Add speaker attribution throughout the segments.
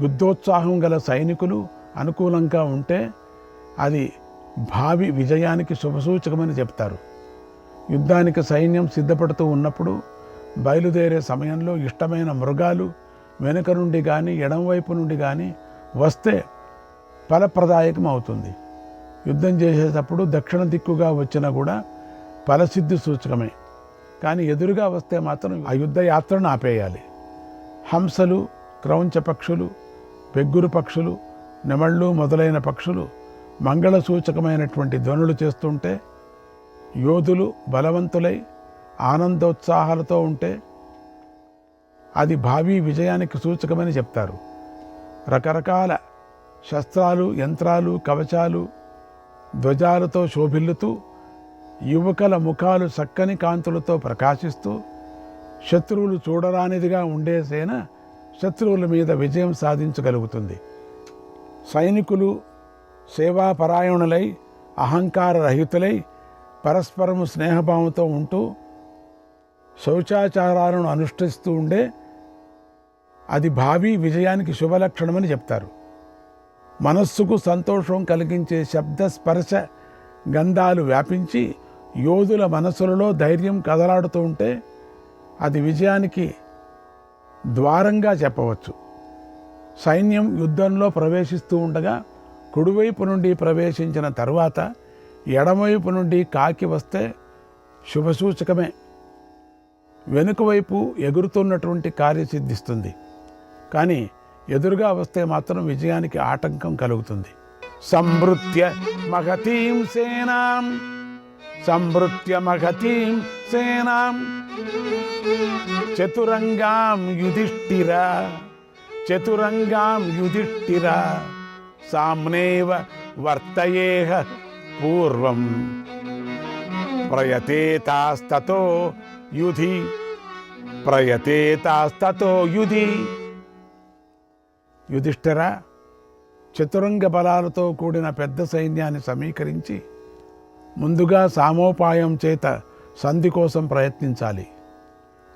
Speaker 1: యుద్ధోత్సాహం గల సైనికులు అనుకూలంగా ఉంటే అది భావి విజయానికి శుభసూచకమని చెప్తారు. యుద్ధానికి సైన్యం సిద్ధపడుతూ ఉన్నప్పుడు బయలుదేరే సమయంలో ఇష్టమైన మృగాలు వెనుక నుండి కానీ ఎడమవైపు నుండి కానీ వస్తే ఫలప్రదాయకం అవుతుంది. యుద్ధం చేసేటప్పుడు దక్షిణ దిక్కుగా వచ్చినా కూడా ఫలసిద్ధి సూచకమే. కానీ ఎదురుగా వస్తే మాత్రం ఆ యుద్ధ యాత్రను ఆపేయాలి. హంసలు, క్రౌంచ పక్షులు, పెగ్గురు పక్షులు, నెమళ్ళు మొదలైన పక్షులు మంగళ సూచకమైనటువంటి ధ్వనులు చేస్తుంటే, యోధులు బలవంతులై ఆనందోత్సాహాలతో ఉంటే అది భావి విజయానికి సూచకమని చెప్తారు. రకరకాల శస్త్రాలు, యంత్రాలు, కవచాలు, ధ్వజాలతో శోభిల్లుతూ యువకుల ముఖాలు చక్కని కాంతులతో ప్రకాశిస్తూ శత్రువులు చూడరానిదిగా ఉండే సేన శత్రువుల మీద విజయం సాధించగలుగుతుంది. సైనికులు సేవాపరాయణులై అహంకార రహితులై పరస్పరము స్నేహభావంతో ఉంటూ శౌచాచారాలను అనుష్ఠిస్తూ ఉండే అది భావి విజయానికి శుభలక్షణమని చెప్తారు. మనస్సుకు సంతోషం కలిగించే శబ్ద స్పర్శ గంధాలు వ్యాపించి యోధుల మనసులలో ధైర్యం కదలాడుతూ ఉంటే అది విజయానికి ద్వారంగా చెప్పవచ్చు. సైన్యం యుద్ధంలో ప్రవేశిస్తూ ఉండగా కుడివైపు నుండి ప్రవేశించిన తరువాత ఎడమవైపు నుండి కాకి వస్తే శుభసూచకమే. వెనుక వైపు ఎగురుతున్నటువంటి కార్యసిద్ధిస్తుంది. కానీ ఎదురుగా వస్తే మాత్రం విజయానికి ఆటంకం కలుగుతుంది. సంభృత్య మహతీం సేనాం, సంభృత్య మహతీం సేనాం చతురంగాం యుధిష్ఠిర, చతురంగాం యుధిష్ఠిర సామ్నేవ వర్తయేహ పూర్వం ప్రయతేతాస్తతో యుధి, ప్రయతేతాస్తతో యుధి. యుధిష్ఠిర, చతురంగ బలాలతో కూడిన పెద్ద సైన్యాన్ని సమీకరించి ముందుగా సామోపాయం చేత సంధి కోసం ప్రయత్నించాలి.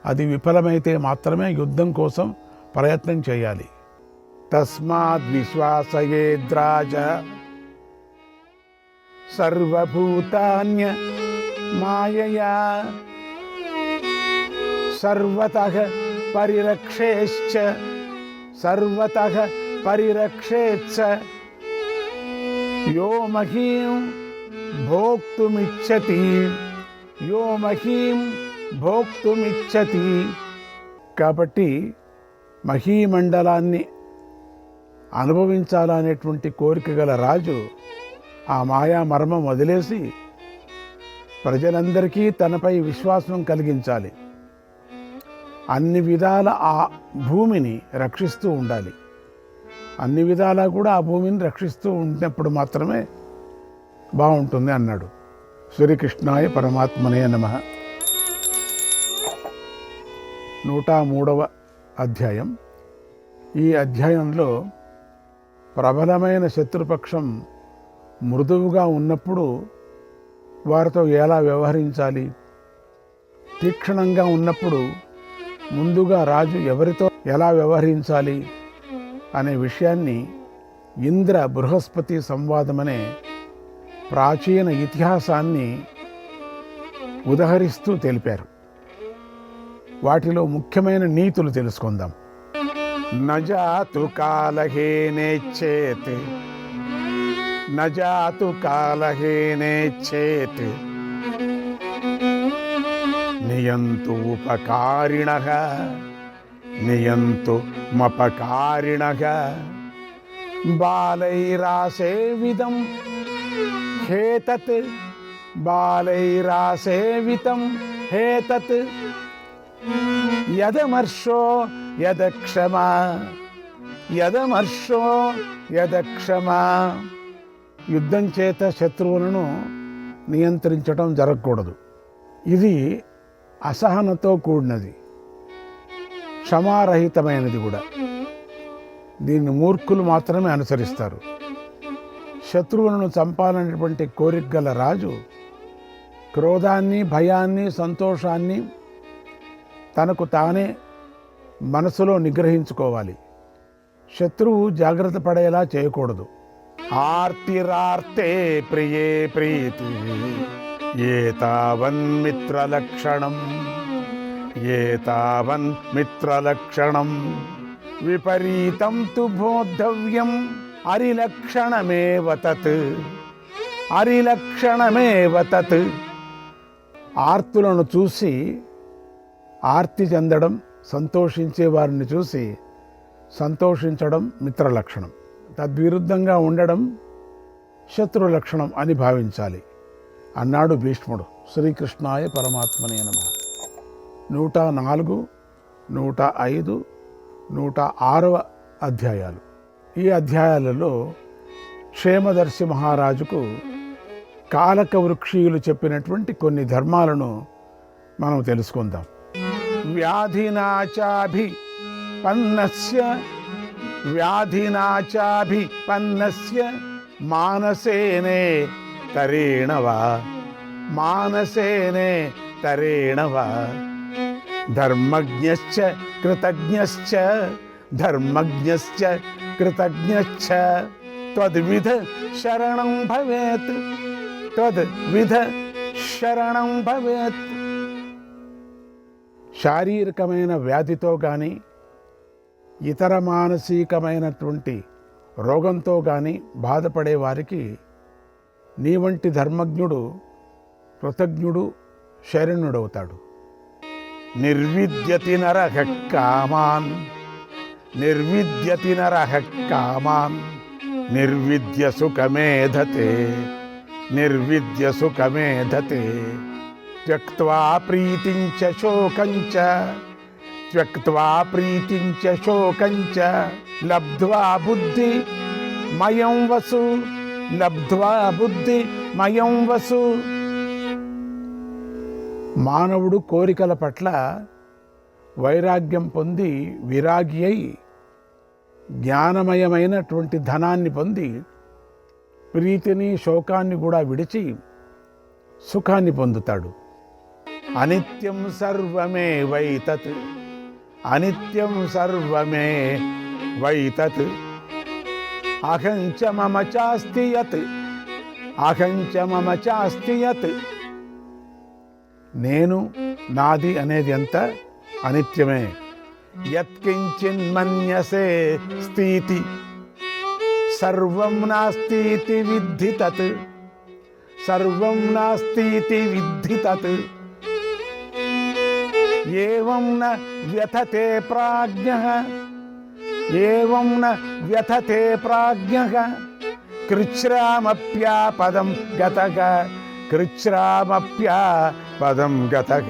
Speaker 1: అది విఫలమైతే మాత్రమే యుద్ధం కోసం ప్రయత్నం చేయాలి. తస్మాద్ విశ్వాసయేద్రాజ సర్వభూతాన్య మాయయా సర్వతః పరిరక్షేశ్చ, సర్వతః పరిరక్షేచ్చ యో మహీం భోక్తుమిచ్చతి, యో మహీం భోక్తుమిచ్చతి. కాబట్టి మహీమండలాన్ని అనుభవించాలనేటువంటి కోరిక గల రాజు ఆ మాయా మర్మం వదిలేసి ప్రజలందరికీ తనపై విశ్వాసం కలిగించాలి. అన్ని విధాల ఆ భూమిని రక్షిస్తూ ఉండాలి. అన్ని విధాలా కూడా ఆ భూమిని రక్షిస్తూ ఉన్నప్పుడు మాత్రమే బాగుంటుంది అన్నాడు. శ్రీకృష్ణాయ పరమాత్మనే నమః. 103వ అధ్యాయం. ఈ అధ్యాయంలో ప్రబలమైన శత్రుపక్షం మృదువుగా ఉన్నప్పుడు వారితో ఎలా వ్యవహరించాలి, తీక్షణంగా ఉన్నప్పుడు ముందుగా రాజు ఎవరితో ఎలా వ్యవహరించాలి అనే విషయాన్ని ఇంద్ర బృహస్పతి సంవాదమనే ప్రాచీన ఇతిహాసాన్ని ఉదహరిస్తూ తెలిపారు. వాటిలో ముఖ్యమైన నీతులు తెలుసుకుందాం. నజాతు కాలహేనేచ్చేత్, నజాతు కాలహేనేచ్చేత్ నియంతు ఉపకారిణః, నియంతు మపకారిణః బాలైరాసేవితం హేతత్, బాలైరాసేవితం హేతత్ యదమర్షో యదక్షమా, యదమర్షో యదక్షమా. యుద్ధం చేత శత్రువులను నియంత్రించడం జరగకూడదు. ఇది అసహనతో కూడినది, క్షమారహితమైనది కూడా. దీన్ని మూర్ఖులు మాత్రమే అనుసరిస్తారు. శత్రువులను చంపాలనేటువంటి కోరిక గల రాజు క్రోధాన్ని, భయాన్ని, సంతోషాన్ని తనకు తానే మనసులో నిగ్రహించుకోవాలి. శత్రువు జాగ్రత్త పడేలా చేయకూడదు. ఆర్తిరార్తే ప్రియే ప్రీతి ఏతావన్మిత్రలక్షణం ఏతావన్మిత్రలక్షణం విపరీతం తు బోద్ధవ్యం అరిలక్షణమేవ తత్ అరిలక్షణమేవ తత్. ఆర్తులను చూసి ఆర్తి చెందడం, సంతోషించే వారిని చూసి సంతోషించడం మిత్రలక్షణం, తద్విరుద్ధంగా ఉండడం శత్రు లక్షణం అని భావించాలి అన్నాడు భీష్ముడు. శ్రీకృష్ణాయ పరమాత్మనే నమః. 104, 105, 106 అధ్యాయాలు. ఈ అధ్యాయాలలో క్షేమదర్శి మహారాజుకు కాలక వృక్షీయులు చెప్పినటువంటి కొన్ని ధర్మాలను మనం తెలుసుకుందాం. వ్యాధినాచాభిపన్నస్య మానసేనే తరేణవా మానసేనే తరేణవా ధర్మజ్ఞశ్చ కృతజ్ఞశ్చ ధర్మజ్ఞశ్చ కృతజ్ఞశ్చ త్వద్విధ శరణం భవేత్ త్వద్విధ శరణం భవేత్. శారీరకమైన వ్యాధితో కానీ ఇతర మానసికమైనటువంటి రోగంతో కానీ బాధపడే వారికి నీ వంటి ధర్మజ్ఞుడు కృతజ్ఞుడు శరణుడవుతాడు. నిర్విద్యతి నరః కామాన్ నిర్విద్యతి నరః కామాన్ నిర్విద్య సుఖమేధతే నిర్విద్య సుఖమేధతే త్యక్త్వా ప్రీతిం చ శోకం చ త్యక్త్వా ప్రీతిం చ శోకం చ లబ్ధ్వా బుద్ధిమయం వసు లబ్ధ్వా బుద్ధిమయం వసు. మానవుడు కోరికల పట్ల వైరాగ్యం పొంది విరాగి అయి జ్ఞానమయమైనటువంటి ధనాన్ని పొంది ప్రీతిని శోకాన్ని కూడా విడిచి సుఖాన్ని పొందుతాడు. అనిత్యం సర్వమే వైతత్ అనిత్యం సర్వమే వైతత్ అహంచ మమ చాస్తి యత్ అహంచ మమ చాస్తి యత్. నేను నాది అనేది ఎంత అనిత్యమే. యత్కించిన్మన్యసే స్థితి సర్వం నాస్తి విద్ధి తత్ సర్వం నాస్తి విద్ధి తత్. ఏవం న వ్యథతే ప్రాజ్ఞః ఏవం న వ్యథతే ప్రాజ్ఞః కృచ్ఛ్రామప్యాపదం గతః కృచ్ఛ్రామప్యాపదం గతః.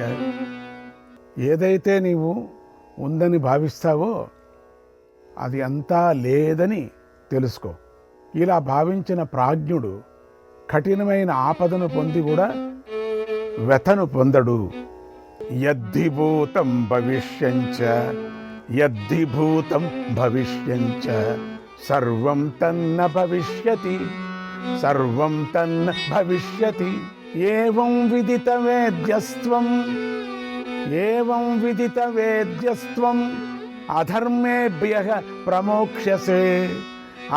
Speaker 1: ఏదైతే నీవు ఉందని భావిస్తావో అది అంతా లేదని తెలుసుకో. ఇలా భావించిన ప్రాజ్ఞుడు కఠినమైన ఆపదను పొంది కూడా వ్యథను పొందడు. యద్ధిభూతం భవిష్యంచ యద్ధిభూతం భవిష్యంచ సర్వం తన్న భవిష్యతి సర్వం తన్న భవిష్యతి. ఏవం విదిత వేద్యస్త్వం ఏవం విదిత వేద్యస్త్వం అధర్మేభ్యః ప్రమోక్ష్యసే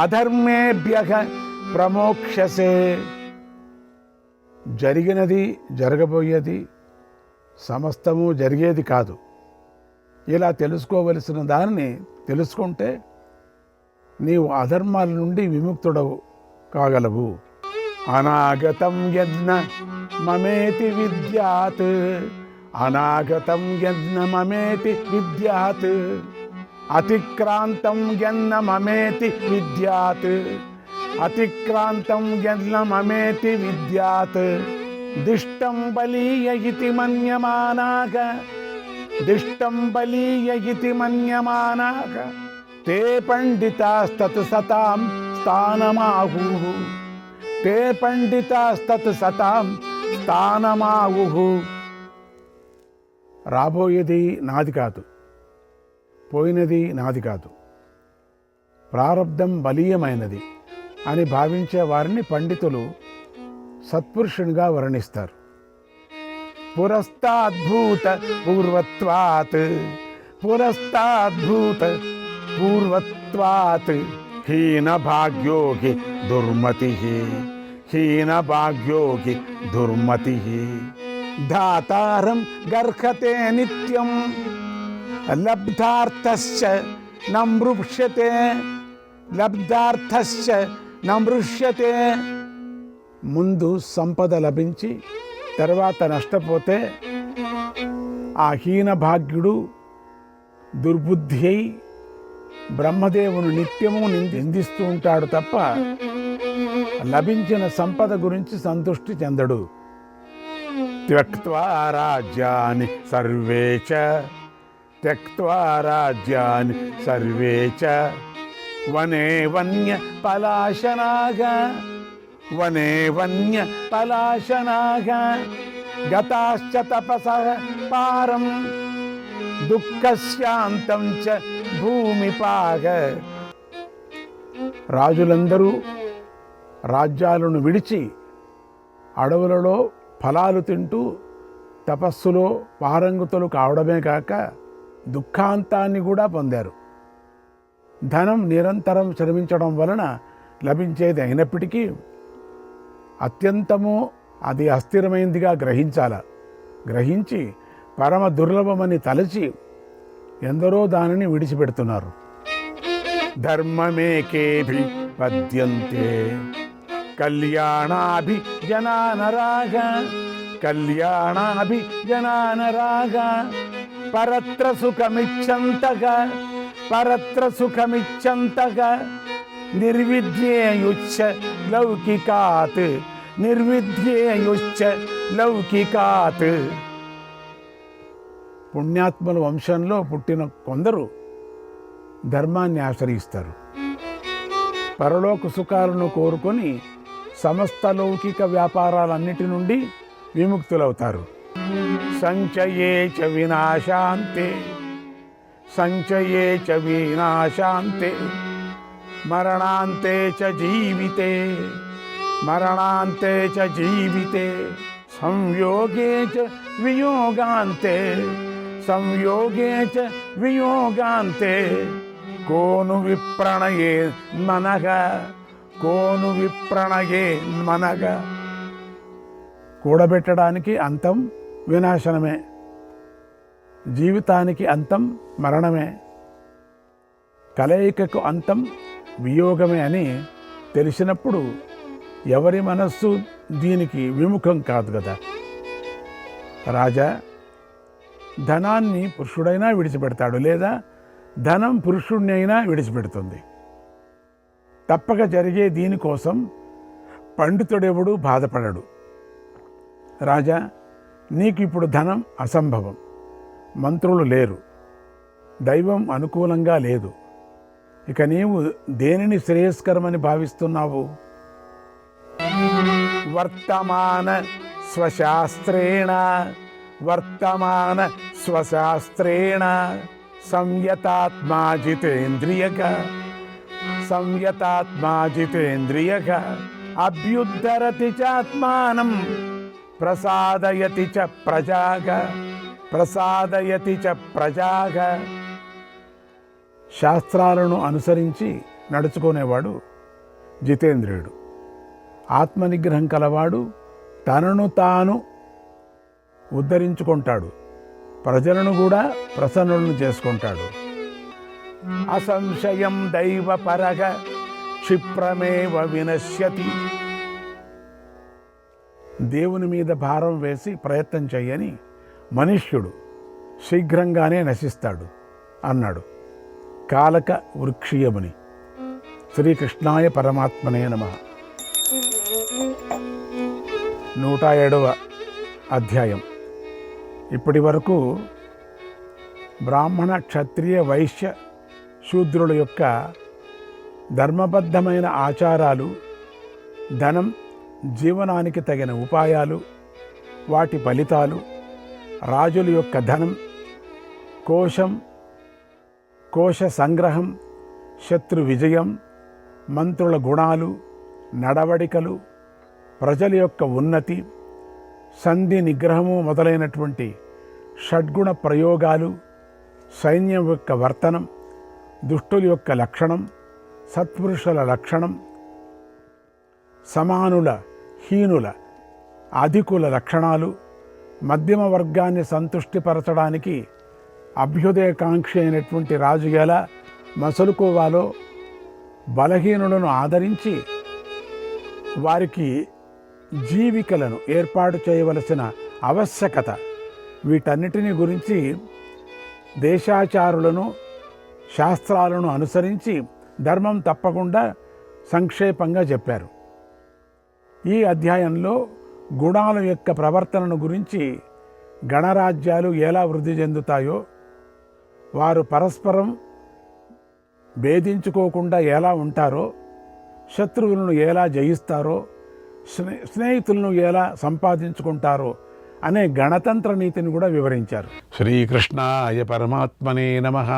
Speaker 1: అధర్మేభ్యః ప్రమోక్ష్యసే. జరిగినది జరగబోయేది సమస్తము జరిగేది కాదు. ఇలా తెలుసుకోవలసిన దానిని తెలుసుకుంటే నీవు అధర్మాల నుండి విముక్తుడవు కాగలవు. అనాగతం యజ్ఞ మమేతి విద్యాత్ అనాగతం యజ్ఞ మమేతి విద్యాత్ అతిక్రాంతం యజ్ఞ మమేతి విద్యాత్ అతిక్రాంతం యజ్ఞ మమేతి విద్యాత్. దిష్టం బలీయ ఇతి మన్యమానాః దిష్టం బలీయ ఇతి మన్యమానాః తే పండితాస్తత్ సతాం స్థానమాహుః తే పండితాస్తత్ సతాం స్థానమాహుః. రాబోయేది నాది కాదు, పోయినది నాది కాదు, ప్రారబ్ధం బలీయమైనది అని భావించే వారిని పండితులు సత్పురుషునిగా వర్ణిస్తారు. పురస్తాద్భూత పూర్వత్వాత్ పురస్తాద్భూత పూర్వత్వాత్ హీనభాగ్యోగి దుర్మతిః హీనభాగ్యోగి దుర్మతిః ధాతారం గర్హతే నిత్యం లబ్ధార్థశ్చ నమృష్యతే లబ్ధార్థశ్చ నమృష్యతే. ముందు సంపద లభించి తర్వాత నష్టపోతే ఆ హీనభాగ్యుడు దుర్బుద్ధి అయి బ్రహ్మదేవుని నిత్యము నిందిస్తూ ఉంటాడు తప్ప లభించిన సంపద గురించి సంతృష్టి చెందడు. త్యక్త్వా రాజ్యాని సర్వే చ త్యక్త్వా రాజ్యాని సర్వే చ వనే వన్య పలాశనాగ వనే వన్య పలాశనాగ గతాశ్చ తపసః పారం దుఃఖస్యాంతం చ భూమిపాగ. రాజులందరూ రాజ్యాలను విడిచి అడవులలో ఫలాలు తింటూ తపస్సులో పారంగతులు కావడమే కాక దుఃఖాంతాన్ని కూడా పొందారు. ధనం నిరంతరం శ్రమించడం వలన లభించేది అయినప్పటికీ అత్యంతము అది అస్థిరమైందిగా గ్రహించి పరమ దుర్లభమని తలచి ఎందరో దానిని విడిచిపెడుతున్నారు. ధర్మమేకేభి పద్యంతే కళ్యాణాభిజనానరాగ కళ్యాణాభిజనానరాగ పరత్ర సుఖమిచ్చంతగ నిర్విద్యేయుచ్చ లౌకికాత్ నిర్విద్యేయుచ్చ లౌకికాత్. పుణ్యాత్ముల వంశంలో పుట్టిన కొందరు ధర్మాన్ని ఆశ్రయిస్తారు. పరలోక సుఖాలను కోరుకొని సమస్త లౌకిక వ్యాపారాలన్నిటి నుండి విముక్తులవుతారు. సంచయే చ వినాశాంతే మరణాంతే చ జీవితే సంయోగే చ వియోగాంతే కోను విప్రణయే మనగ. కూడబెట్టడానికి అంతం వినాశనమే, జీవితానికి అంతం మరణమే, కలయికకు అంతం వియోగమే అని తెలిసినప్పుడు ఎవరి మనస్సు దీనికి విముఖం కాదు కదా. రాజా, ధనాన్ని పురుషుడైనా విడిచిపెడతాడు, లేదా ధనం పురుషుడిని అయినా విడిచిపెడుతుంది. తప్పక జరిగే దీనికోసం పండితుడెవడు బాధపడడు. రాజా, నీకు ఇప్పుడు ధనం అసంభవం, మంత్రులు లేరు, దైవం అనుకూలంగా లేదు. ఇక నీవు దేనిని శ్రేయస్కరమని భావిస్తున్నావు? వర్తమాన స్వశాస్త్రేణ సంయతాత్మా జితేంద్రియక అభ్యుద్ధరతి చాత్మానం ప్రసాదయతి చ ప్రజాగ. శాస్త్రాలను అనుసరించి నడుచుకునేవాడు జితేంద్రియుడు. ఆత్మనిగ్రహం కలవాడు తనను తాను ఉద్ధరించుకుంటాడు, ప్రజలను కూడా ప్రసన్నులను చేసుకుంటాడు. అసంశయం దైవపరగ క్షిప్రమేవ వినశ్యతి. దేవుని మీద భారం వేసి ప్రయత్నం చెయ్యని మనుష్యుడు శీఘ్రంగానే నశిస్తాడు అన్నాడు కాలక వృక్షీయముని. శ్రీకృష్ణాయ పరమాత్మనే నమః. 107వ అధ్యాయం. ఇప్పటి వరకు బ్రాహ్మణ, క్షత్రియ, వైశ్య, శూద్రుల యొక్క ధర్మబద్ధమైన ఆచారాలు, ధనం, జీవనానికి తగిన ఉపాయాలు, వాటి ఫలితాలు, రాజుల యొక్క ధనం, కోశ సంగ్రహం, శత్రు విజయం, మంత్రుల గుణాలు, నడవడికలు, ప్రజల యొక్క ఉన్నతి, సంధి నిగ్రహము మొదలైనటువంటి షడ్గుణ ప్రయోగాలు, సైన్యం యొక్క వర్తనం, దుష్టుల యొక్క లక్షణం, సత్పురుషుల లక్షణం, సమానుల, హీనుల, అధికుల లక్షణాలు, మధ్యమ వర్గాన్ని సంతుష్టిపరచడానికి అభ్యుదయకాంక్షి అయినటువంటి రాజు ఎలా మసలుకోవాలో, బలహీనులను ఆదరించి వారికి జీవికలను ఏర్పాటు చేయవలసిన ఆవశ్యకత, వీటన్నిటిని గురించి దేశాచారులను, శాస్త్రాలను అనుసరించి ధర్మం తప్పకుండా సంక్షేపంగా చెప్పారు. ఈ అధ్యాయంలో గుణాల యొక్క ప్రవర్తనను గురించి, గణరాజ్యాలు ఎలా వృద్ధి చెందుతాయో, వారు పరస్పరం భేదించుకోకుండా ఎలా ఉంటారో, శత్రువులను ఎలా జయిస్తారో, స్నేహితులను ఎలా సంపాదించుకుంటారో అనే గణతంత్ర నీతిని కూడా వివరించారు. శ్రీకృష్ణాయ పరమాత్మనే నమః.